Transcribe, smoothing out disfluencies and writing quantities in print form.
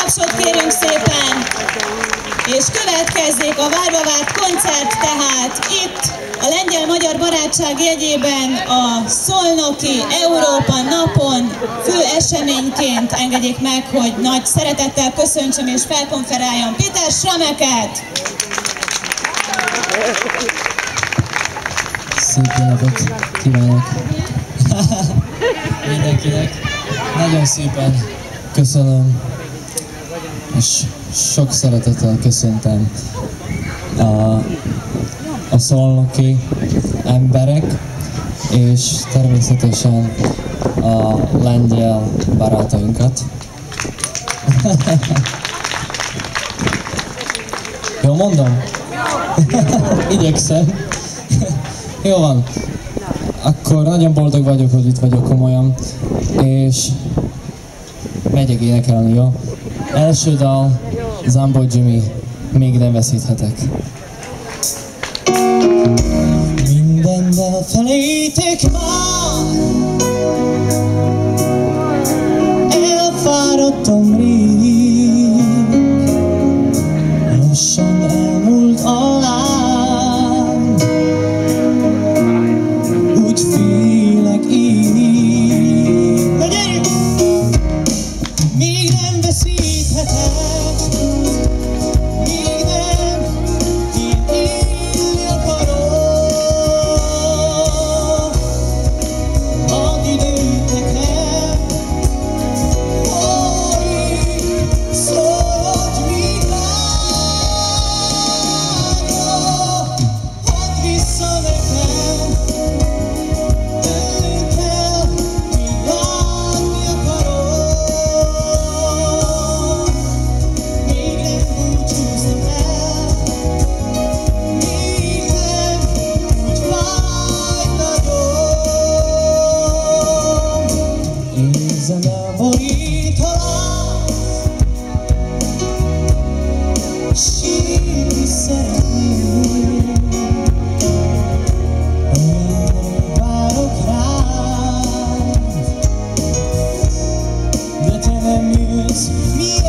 tapsot kérünk szépen, és következzék a várva várt koncert, tehát itt a lengyel-magyar barátság jegyében a Szolnoki Európa napon fő eseményként engedjék meg, hogy nagy szeretettel köszöntsem és felkonferáljam Péter Schrameket! Szép napot kívánok mindenkinek! Nagyon szépen köszönöm, és sok szeretettel köszöntem a szolnoki emberek, és természetesen a lengyel barátainkat. Jól mondom? Igyekszem. Jó van. Akkor nagyon boldog vagyok, hogy itt vagyok komolyan, és megyek énekelni, jó? Első dal, Zambó Jimmy, még nem veszíthetek. Mindennel felétek már, elfáradtam rég, lassan elmúlt a láng, úgy félek én. Na gyerünk! Még nem veszíthetek, még nem, én élni akarok. Ad időt nekem, hogy szólod még lányra. Add vissza nekem, tőlünk kell, míg látni akarok. Még nem búcsúztam el, még nem úgy vágytatom. Érzem elborítalak, sírni szeretnék. Olyan rég várok rád, de te nem jössz, miért?